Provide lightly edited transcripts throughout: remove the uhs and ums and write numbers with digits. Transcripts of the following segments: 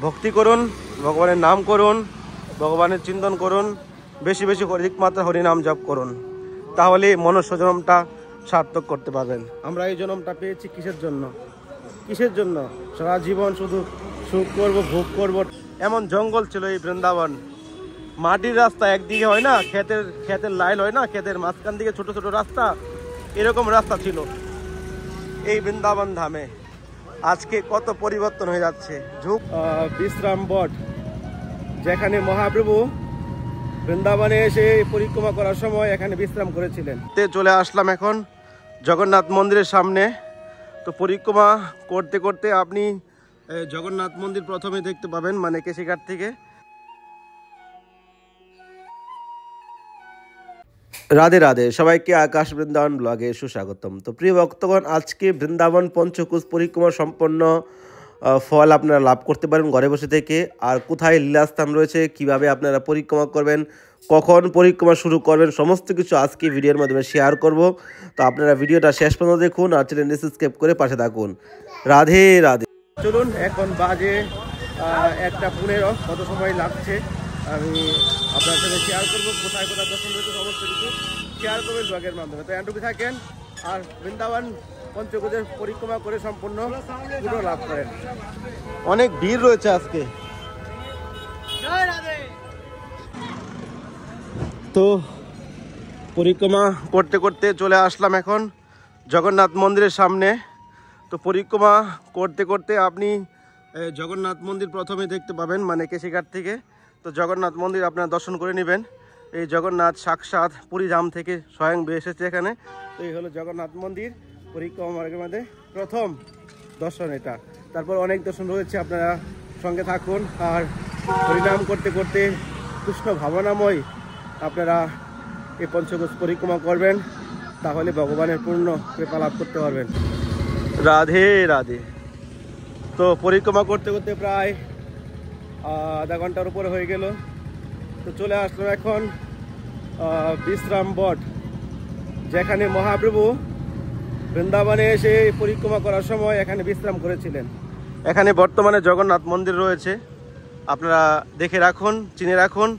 ভক্তি করুন, ভগবানের নাম করুন, ভগবানের চিন্তন করুন, বেশি বেশি অধিক মাত্রা হরিনাম জপ করুন, তাহলে মনুষ্য জন্মটা সার্থক করতে পারবেন। আমরা এই জন্মটা পেয়েছি কিসের জন্য? কিসের জন্য? সারা জীবন শুধু সুখ করব, ভোগ করব। এমন জঙ্গল ছিল এই বৃন্দাবন, মাটির রাস্তা, একদিকে হয় না ক্ষেতের লাইন হয় না, ক্ষেতের মাঝখান দিকে ছোট ছোট রাস্তা, এরকম রাস্তা ছিল এই বৃন্দাবন ধামে। আজকে কত পরিবর্তন হয়ে যাচ্ছে। বিশ্রাম বট, যেখানে মহাপ্রভু বৃন্দাবনে এসে পরিক্রমা করার সময় এখানে বিশ্রাম করেছিলেন। চলে আসলাম এখন জগন্নাথ মন্দিরের সামনে। তো পরিক্রমা করতে করতে আপনি জগন্নাথ মন্দির প্রথমে দেখতে পাবেন, মানে কেশিঘাট থেকে। রাধে রাধে, সবাইকে আকাশ বৃন্দাবন ব্লগে সুস্বাগতম। তো প্রিয় ভক্তগণ, আজকে বৃন্দাবন পঞ্চকোশ পরিক্রমা সম্পন্ন ফল আপনারা লাভ করতে পারেন ঘরে বসে থেকে। আর কোথায় লীলাস্থান রয়েছে, কিভাবে আপনারা পরিক্রমা করবেন, কখন পরিক্রমা শুরু করবেন, সমস্ত কিছু আজকে ভিডিওর মাধ্যমে শেয়ার করব। তো আপনারা ভিডিওটা শেষ পর্যন্ত দেখুন আর চ্যানেলটি সাবস্ক্রাইব করে পাশে থাকুন। রাধে রাধে। চলুন, এখন বাজে 1:15। কত সময় লাগছে আমি আপনার সাথে শেয়ার করবো। কোথায় কোথায় দর্শন রয়েছে সমস্ত কিছু শেয়ার করবেন ব্লগের মাধ্যমে। তো এন্টুকু থাকেন আর বৃন্দাবন পঞ্চকোষের পরিক্রমা করে সম্পূর্ণ পুরো লাভ করেন। অনেক ভিড় রয়েছে আজকে। তো পরিক্রমা করতে করতে চলে আসলাম এখন জগন্নাথ মন্দিরের সামনে। তো পরিক্রমা করতে করতে আপনি জগন্নাথ মন্দির প্রথমে দেখতে পাবেন, মানে কেশিঘাট থেকে। তো জগন্নাথ মন্দির আপনারা দর্শন করে নেবেন। এই জগন্নাথ সাক্ষাৎ পুরীধাম থেকে স্বয়ং এসেছে এখানে। তো এই হলো জগন্নাথ মন্দির, পরিক্রমা মার্গের মধ্যে প্রথম দর্শন এটা। তারপর অনেক দর্শন রয়েছে, আপনারা সঙ্গে থাকুন আর হরিনাম করতে করতে কৃষ্ণ ভাবনাময় আপনারা এই পঞ্চকোষ পরিক্রমা করবেন, তাহলে ভগবানের পূর্ণ কৃপা লাভ করতে পারবেন। রাধে রাধে। তো পরিক্রমা করতে করতে প্রায় আধা ঘন্টার উপরে হয়ে গেল। তো চলে আসলাম এখন বিশ্রাম বট, যেখানে মহাপ্রভু বৃন্দাবনে এসে পরিক্রমা করার সময় এখানে বিশ্রাম করেছিলেন। এখানে বর্তমানে জগন্নাথ মন্দির রয়েছে, আপনারা দেখে রাখুন, চিনে রাখুন।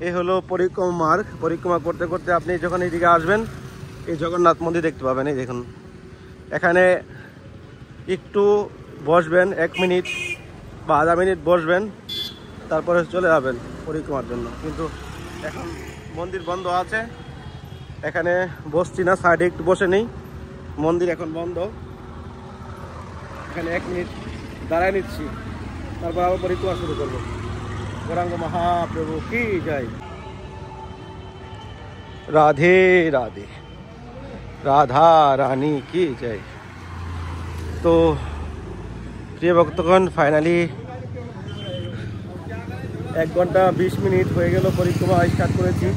এই হলো পরিক্রমা মার্গ। পরিক্রমা করতে করতে আপনি যখন এইদিকে আসবেন, এই জগন্নাথ মন্দির দেখতে পাবেন। এই দেখুন, এখানে একটু বসবেন, 1 মিনিট বা আধা মিনিট বসবেন, তারপরে চলে যাবেন পরিক্রমার জন্য। কিন্তু এখন মন্দির বন্ধ আছে, এখানে বসছি না, সাইডে একটু বসে নেই। মন্দির এখন বন্ধ। এখানে 1 মিনিট দাঁড়ায় নিচ্ছি, তারপর আবার পরিক্রমা শুরু করবো। গৌরাঙ্গ মহাপ্রভু কি জয়। রাধে রাধে, রাধা রানী কি জয়। তো প্রিয় ভক্তগণ, ফাইনালি 1 ঘন্টা 20 মিনিট হয়ে গেল পরিক্রমা স্টার্ট করেছি।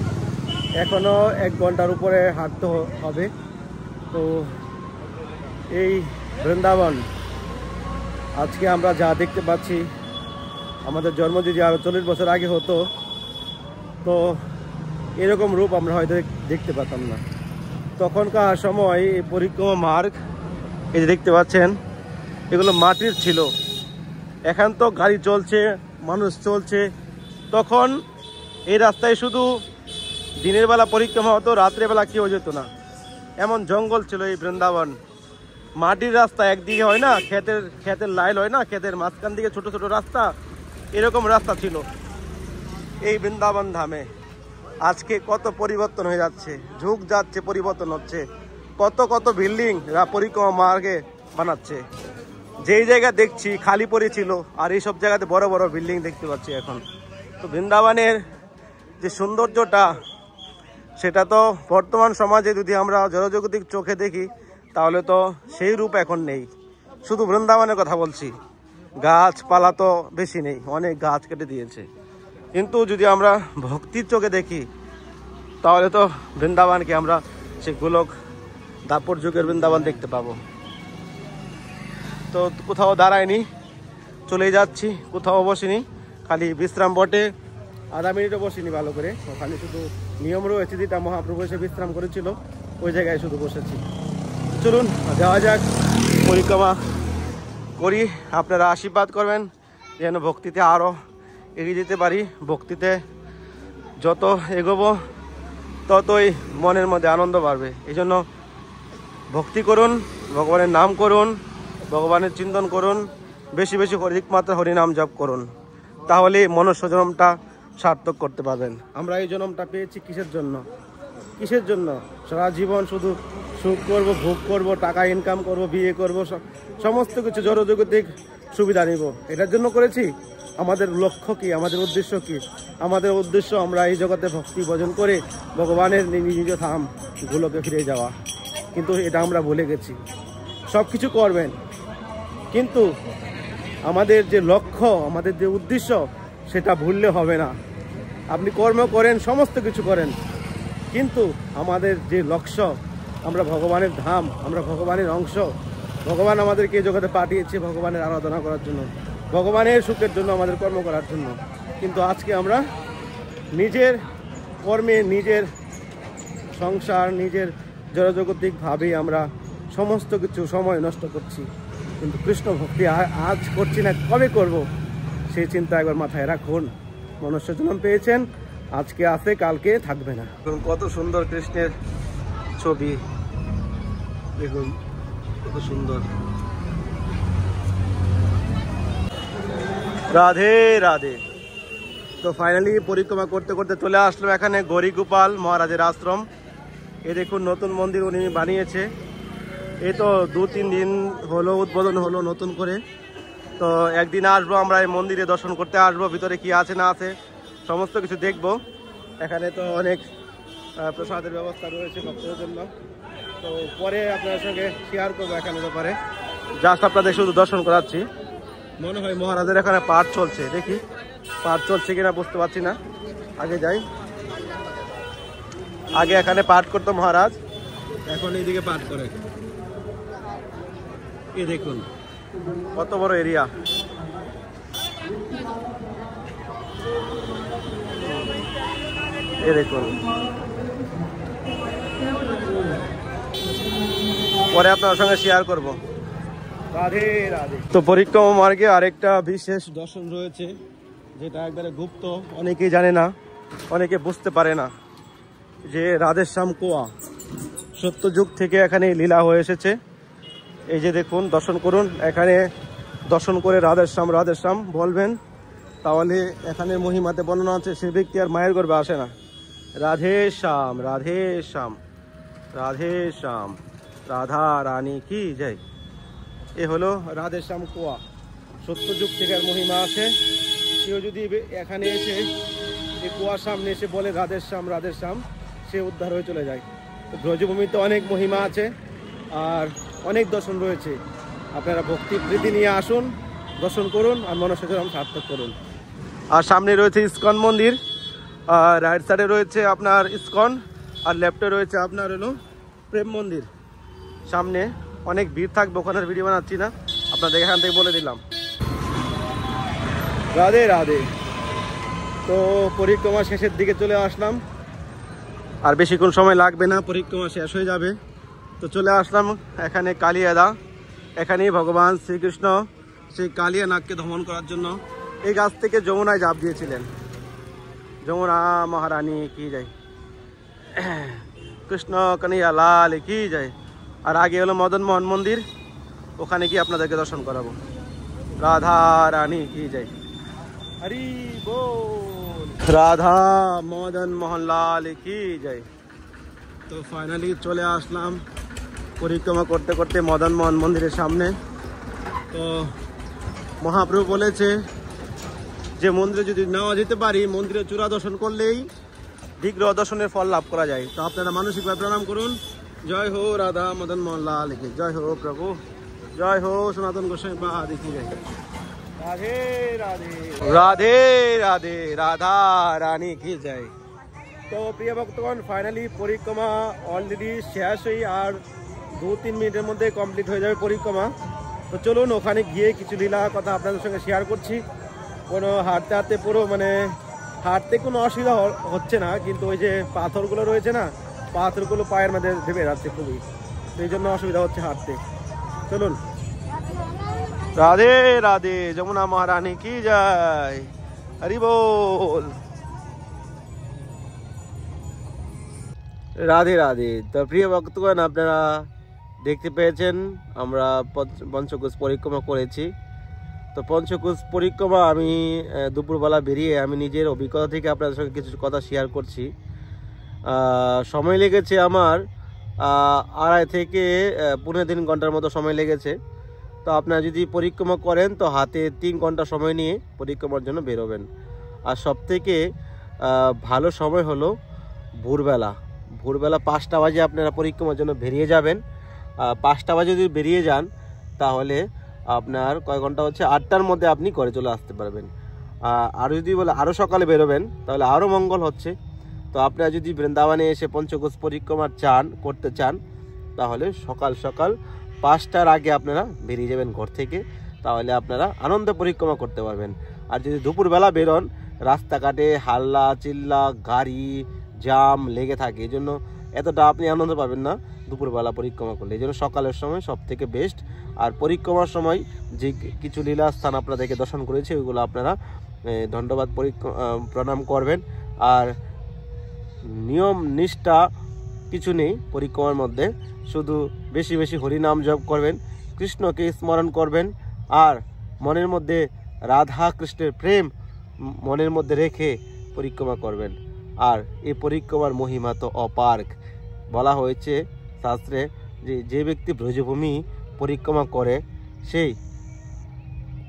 এখনও 1 ঘন্টার উপরে হাঁটতে হবে। তো এই বৃন্দাবন আজকে আমরা যা দেখতে পাচ্ছি, আমাদের জন্ম যদি আরও 40 বছর আগে হতো, তো এরকম রূপ আমরা হয়তো দেখতে পেতাম না। তখনকার সময় এই পরিক্রমা মার্গ, এই যে দেখতে পাচ্ছেন, এগুলো মাটির ছিল। এখন তো গাড়ি চলছে, মানুষ চলছে। তখন এই রাস্তায় শুধু দিনের বেলা পরিক্রমা হতো, রাত্রেবেলা কেউ যেত না। এমন জঙ্গল ছিল এই বৃন্দাবন, মাটির রাস্তা, একদিকে হয় না ক্ষেতের লাইন হয় না, ক্ষেতের মাঝখান দিকে ছোট ছোট রাস্তা, এরকম রাস্তা ছিল এই বৃন্দাবন ধামে। আজকে কত পরিবর্তন হয়ে যাচ্ছে, যুগ যাচ্ছে, পরিবর্তন হচ্ছে। কত কত বিল্ডিং পরিক্রমা মার্গে বানাচ্ছে। যেই জায়গা দেখছি খালি পড়েছিল, আর এইসব জায়গাতে বড় বড় বিল্ডিং দেখতে পাচ্ছি এখন। তো বৃন্দাবনের যে সৌন্দর্যটা, সেটা তো বর্তমান সমাজে যদি আমরা জনজাগতিক চোখে দেখি, তাহলে তো সেই রূপ এখন নেই। শুধু বৃন্দাবনের কথা বলছি, গাছপালা তো বেশি নেই, অনেক গাছ কেটে দিয়েছে। কিন্তু যদি আমরা ভক্তির চোখে দেখি, তাহলে তো বৃন্দাবনকে আমরা সেই গোলক দাপর যুগের বৃন্দাবন দেখতে পাবো। তো কোথাও দাঁড়ায়নি, চলে যাচ্ছি, কোথাও বসিনি, খালি বিশ্রাম বটে আধা মিনিটও বসিনি ভালো করে। ওখানে শুধু নিয়ম রয়েছে, যেটা মহাপ্রভু এসে বিশ্রাম করেছিল, ওই জায়গায় শুধু বসেছি। চলুন যাওয়া যাক, পরিক্রমা করি। আপনারা আশীর্বাদ করবেন, যেন ভক্তিতে আরও এগিয়ে যেতে পারি। ভক্তিতে যত এগোবো ততই মনের মধ্যে আনন্দ বাড়বে। এই জন্য ভক্তি করুন, ভগবানের নাম করুন, ভগবানের চিন্তন করুন, বেশি বেশি একমাত্র হরিনাম জপ করুন, তাহলে মনুষ্য জন্মটা সার্থক করতে পারবেন। আমরা এই জন্মটা পেয়েছি কিসের জন্য? কিসের জন্য? সারা জীবন শুধু সুখ করব, ভোগ করব, টাকা ইনকাম করব, বিয়ে করব, সমস্ত কিছু জড়জগতিক সুবিধা নিব, এটার জন্য করেছি? আমাদের লক্ষ্য কি? আমাদের উদ্দেশ্য কি? আমাদের উদ্দেশ্য আমরা এই জগতে ভক্তি ভজন করে ভগবানের নিজ ধাম গুলোকে ফিরে যাওয়া। কিন্তু এটা আমরা ভুলে গেছি। সব কিছু করবেন, কিন্তু আমাদের যে লক্ষ্য, আমাদের যে উদ্দেশ্য, সেটা ভুললে হবে না। আপনি কর্ম করেন, সমস্ত কিছু করেন, কিন্তু আমাদের যে লক্ষ্য, আমরা ভগবানের ধাম, আমরা ভগবানের অংশ। ভগবান আমাদেরকে এই জগতে পাঠিয়েছে ভগবানের আরাধনা করার জন্য, ভগবানের সুখের জন্য, আমাদের কর্ম করার জন্য। কিন্তু আজকে আমরা নিজের কর্মে, নিজের সংসার, নিজের জড়জগতিকভাবেই আমরা সমস্ত কিছু সময় নষ্ট করছি। কিন্তু কৃষ্ণ ভক্তি আজ করছি না, কবে করব সেই চিন্তা একবার মাথায় রাখুন। মনুষ্য জন্ম পেয়েছেন, আজকে আছে, কালকে থাকবে না। কত সুন্দর কৃষ্ণের ছবি দেখুন, কত সুন্দর। রাধে রাধে। তো ফাইনালি পরিক্রমা করতে করতে চলে আসলো এখানে গৌরীগোপাল মহারাজের আশ্রম। এ দেখুন নতুন মন্দির উনি বানিয়েছে। এই তো 2-3 দিন হলো উদ্বোধন হলো নতুন করে। তো একদিন আসবো আমরা এই মন্দিরে, দর্শন করতে আসবো, ভিতরে কি আছে না আছে সমস্ত কিছু দেখবো। এখানে তো অনেক প্রসাদের ব্যবস্থা রয়েছে ভক্তদের জন্য। তো পরে আপনার সঙ্গে শেয়ার করবো এখানে ব্যাপারে। জাস্ট আপনাদের শুধু দর্শন করাচ্ছি। মনে হয় মহারাজের এখানে পাঠ চলছে, দেখি পাঠ চলছে কিনা বুঝতে পারছি না। আগে যাই, আগে এখানে পাঠ করতো মহারাজ, এখন এইদিকে পাঠ করে। এই দেখুন কত বড় এরিয়া। এই দেখুন, পরে আপনার সঙ্গে শেয়ার করব। রাধে রাধে। তো পরিক্রমা মার্গে আরেকটা বিশেষ দর্শন রয়েছে, যেটা একবারে গুপ্ত, অনেকেই জানে না, অনেকে বুঝতে পারে না, যে রাধেশ্যাম কুয়া সত্যযুগ থেকে এখানে লীলা হয়ে এসেছে। এই যে দেখুন, দর্শন করুন। এখানে দর্শন করে রাধেশ্যাম রাধেশ্যাম বলবেন, তাহলে এখানে মহিমাতে বর্ণনা আছে, সে ব্যক্তি আর মায়ের গর্ভে আসে না। রাধে শ্যাম রাধে শ্যাম রাধে শ্যাম, রাধা রানী কি জয়। এ হলো রাধেশ্যাম কুয়া, সত্যযুগ থেকে মহিমা আছে। কেউ যদি এখানে এসে এই কুয়ার সামনে এসে বলে রাধেশ্যাম রাধেশ্যাম, সে উদ্ধার হয়ে চলে যায়। তো ব্রজভূমিতে অনেক মহিমা আছে আর অনেক দর্শন রয়েছে। আপনারা ভক্তি প্রীতি নিয়ে আসুন, দর্শন করুন আর মনুষ্য জন্ম সার্থক করুন। আর সামনে রয়েছে ইস্কন মন্দির, আর রাইট সাইডে রয়েছে আপনার ইস্কন, আর লেফটে রয়েছে আপনার হলো প্রেম মন্দির। সামনে অনেক ভিড় থাকবে, ওখানের ভিডিও বানাচ্ছি না, আপনাদের এখান থেকে বলে দিলাম। রাধে রাধে। তো পরিক্রমা শেষের দিকে চলে আসলাম, আর বেশিক্ষণ সময় লাগবে না, পরিক্রমা শেষ হয়ে যাবে। তো চলে আসলাম এখানে কালিয়াদা। এখানেই ভগবান শ্রীকৃষ্ণ সেই কালিয়া নাগকে দমন করার জন্য এই গাছ থেকে যমুনায় ঝাঁপ দিয়েছিলেন। যমুনা মহারানী কি যায়, কৃষ্ণ কানিয়া লাল কি যায়। আর আগে হলো মদন মোহন মন্দির, ওখানে গিয়ে আপনাদেরকে দর্শন করাবো। রাধা রানী কি যায়, হরি বল, রাধা মদন মোহন লাল কি যায়। তো ফাইনালি চলে আসলাম পরিক্রমা করতে করতে মদন মোহন মন্দিরের সামনে। তো মহাপ্রভু বলেছে যে মন্দিরে যদি নাও যেতে পারি, মন্দিরের চূড়া দর্শন করলেই বিগ্রহ দর্শনের ফল লাভ করা যায়। তো আপনারা মানসিকভাবে প্রণাম করুন। জয় হো রাধা মদন মোহন লাল কি জয়, হো প্রভু জয়, হো সনাতন গোস্বামী পাদ কি জয়। রাধে রাধে রাধে রাধে, রাধা রানী কি জয়। তো প্রিয় ভক্তগণ, ফাইনালি পরিক্রমা অলরেডি শেষ হয়ে আর 2-3 মিনিটের মধ্যে কমপ্লিট হয়ে যাবে পরিক্রমা। তো চলুন ওখানে গিয়ে কিছু লীলা কথা আপনাদের সঙ্গে শেয়ার করছি। কোনো হাঁটতে হাঁটতে পুরো মানে হাঁটতে কোনো অসুবিধা হচ্ছে না, কিন্তু ওই যে পাথরগুলো রয়েছে না, পাথরগুলো পায়ের মধ্যে ঢেবে যাচ্ছে খুবই, সেই জন্য অসুবিধা হচ্ছে হাঁটতে। চলুন। राधे राधे, जमुना महारानी की जय, हरि बोल। রাধে রাধে। তো প্রিয় ভক্তগণ, আপনারা দেখতে পেয়েছেন আমরা পঞ্চকোষ পরিক্রমা করেছি। তো পঞ্চকোষ পরিক্রমা আমি দুপুরবেলা বেরিয়ে আমি নিজের অভিজ্ঞতা থেকে আপনাদের সঙ্গে কিছু কথা শেয়ার করছি। সময় লেগেছে আমার 2.5 থেকে 3.5 ঘন্টার মতো সময় লেগেছে। তো আপনারা যদি পরিক্রমা করেন তো হাতে 3 ঘন্টা সময় নিয়ে পরিক্রমার জন্য বেরোবেন। আর সবথেকে ভালো সময় হলো ভোরবেলা। ভোরবেলা 5টা বাজে আপনারা পরিক্রমার জন্য বেরিয়ে যাবেন। 5টা বাজে যদি বেরিয়ে যান তাহলে আপনার কয় ঘন্টা হচ্ছে, 8টার মধ্যে আপনি ঘরে চলে আসতে পারবেন। আর যদি বলে আরও সকালে বেরোবেন তাহলে আরও মঙ্গল হচ্ছে। তো আপনারা যদি বৃন্দাবনে এসে পঞ্চকোষ পরিক্রমা করতে চান তাহলে সকাল সকাল 5টার আগে আপনারা বেরিয়ে যাবেন ঘর থেকে, তাহলে আপনারা আনন্দে পরিক্রমা করতে পারবেন। আর যদি দুপুরবেলা বেরোন, রাস্তাঘাটে হাল্লা চিল্লা, গাড়ি জাম লেগে থাকে, এই জন্য এতটা আপনি আনন্দ পাবেন না দুপুরবেলা পরিক্রমা করলে। এই জন্য সকালের সময় সব থেকে বেস্ট। আর পরিক্রমার সময় যে কিছু লীলা স্থান আপনাদেরকে দর্শন করেছে ওইগুলো আপনারা ধন্যবাদ প্রণাম করবেন। আর নিয়ম নিষ্ঠা কিছু নেই পরিক্রমার মধ্যে, শুধু বেশি বেশি হরিনাম জপ করবেন, কৃষ্ণকে স্মরণ করবেন, আর মনের মধ্যে রাধা কৃষ্ণের প্রেম মনের মধ্যে রেখে পরিক্রমা করবেন। আর এই পরিক্রমার মহিমা তো অপার। বলা হয়েছে শাস্ত্রে যে ব্যক্তি ব্রজভূমি পরিক্রমা করে সেই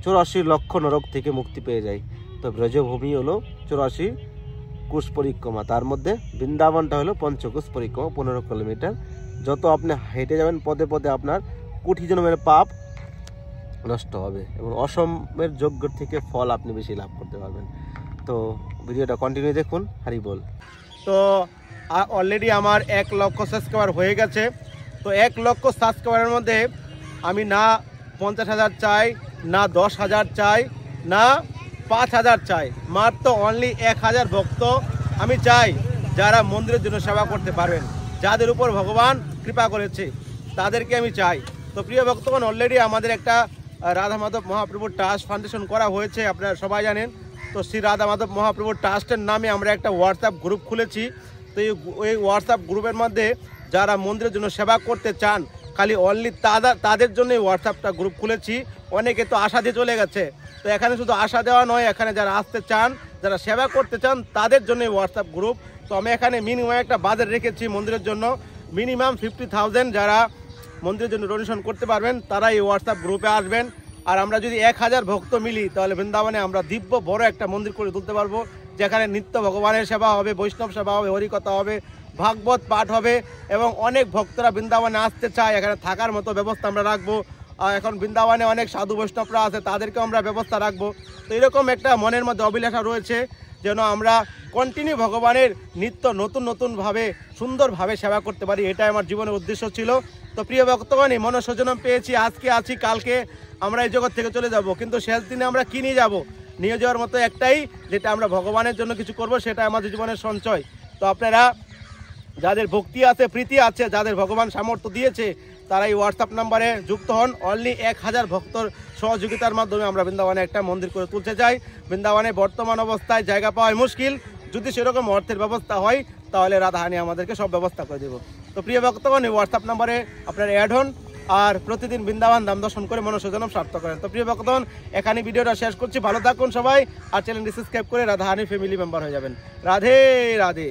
84 লক্ষ নরক থেকে মুক্তি পেয়ে যায়। তো ব্রজভূমি হলো 84 কোষ পরিক্রমা, তার মধ্যে বৃন্দাবনটা হলো পঞ্চকোষ পরিক্রমা 15 কিলোমিটার। যত আপনি হেঁটে যাবেন পদে পদে আপনার কোটি জন্মের পাপ নষ্ট হবে এবং অসমের যজ্ঞ থেকে ফল আপনি বেশি লাভ করতে পারবেন। তো ভিডিওটা কন্টিনিউ দেখুন, হরি বল। তো অলরেডি আমার 1 লক্ষ সাবস্ক্রাইবার হয়ে গেছে। তো 1 লক্ষ সাবস্ক্রাইবারের মধ্যে আমি না 50,000 চাই, না 10,000 চাই, না 5,000 চাই, মাত্র অনলি 1,000 ভক্ত আমি চাই যারা মন্দিরের জন্য সেবা করতে পারবেন, যাদের উপর ভগবান কৃপা করেছে তাদেরকে আমি চাই। তো প্রিয় ভক্তগণ, অলরেডি আমাদের একটা রাধা মাধব মহাপ্রভুর ট্রাস্ট ফাউন্ডেশন করা হয়েছে, আপনারা সবাই জানেন। তো শ্রী রাধা মাধব মহাপ্রভুর ট্রাস্টের নামে আমরা একটা হোয়াটসঅ্যাপ গ্রুপ খুলেছি। তো এই হোয়াটসঅ্যাপ গ্রুপের মধ্যে যারা মন্দিরের জন্য সেবা করতে চান, খালি অনলি তাদের জন্য এই হোয়াটসঅ্যাপটা গ্রুপ খুলেছি। অনেকে তো আশা দিয়ে চলে গেছে, তো এখানে শুধু আশা দেওয়া নয়, এখানে যারা আসতে চান, যারা সেবা করতে চান তাদের জন্য এই হোয়াটসঅ্যাপ গ্রুপ। তো আমি এখানে মিনিমাম একটা বাজেট রেখেছি মন্দিরের জন্য, মিনিমাম 50,000 যারা মন্দিরের জন্য ডোনেশন করতে পারবেন তারা এই হোয়াটসঅ্যাপ গ্রুপে আসবেন। আর আমরা যদি 1000 ভক্ত মিলি তাহলে বৃন্দাবনে আমরা দিব্য বড় একটা মন্দির করে তুলতে পারবো, যেখানে নিত্য ভগবানের সেবা হবে, বৈষ্ণব সেবা হবে, হরিকথা হবে, ভাগবত পাঠ হবে এবং অনেক ভক্তরা বৃন্দাবনে আসতে চায়, এখানে থাকার মতো ব্যবস্থা আমরা রাখবো। এখন বৃন্দাবনে অনেক সাধু বৈষ্ণবরা আছে, তাদেরকেও আমরা ব্যবস্থা রাখবো। তো এরকম একটা মনের মধ্যে অভিলাষা রয়েছে যেন আমরা কন্টিনিউ ভগবানের নিত্য নতুন নতুনভাবে সুন্দরভাবে সেবা করতে পারি, এটাই আমার জীবনের উদ্দেশ্য ছিল। তো প্রিয় ভক্তগণ, এই মনঃসংযম পেয়েছি, আজকে আছি, কালকে আমরা এই জগৎ থেকে চলে যাব, কিন্তু শেষ দিনে আমরা কি নিয়ে যাব? নিয়ে যাওয়ার মতো একটাই, যেটা আমরা ভগবানের জন্য কিছু করব, সেটা আমাদের জীবনের সঞ্চয়। তো আপনারা যাদের ভক্তি আছে, প্রীতি আছে, যাদের ভগবান সামর্থ্য দিয়েছে, তারা এই হোয়াটসঅ্যাপ নাম্বারে যুক্ত হন। অনলি 1000 ভক্তর সহযোগিতার মাধ্যমে আমরা বৃন্দাবনে একটা মন্দির করে তুলতে চাই। বৃন্দাবনে বর্তমান অবস্থায় জায়গা পাওয়াই মুশকিল, যদি সেরকম অর্থের ব্যবস্থা হয় তাহলে রাধাহানি আমাদেরকে সব ব্যবস্থা করে দেব। তো প্রিয় ভক্তগণ, এই হোয়াটসঅ্যাপ নাম্বারে আপনারা অ্যাড হন আর প্রতিদিন বৃন্দাবন ধাম দর্শন করে মনঃসংযম সার্থক করেন। তো প্রিয় ভক্তগণ, এখানে ভিডিওটা শেষ করছি, ভালো থাকুন সবাই, আর চ্যানেলটি সাবস্ক্রাইব করে রাধাহানি ফ্যামিলি মেম্বার হয়ে যাবেন। রাধে রাধে।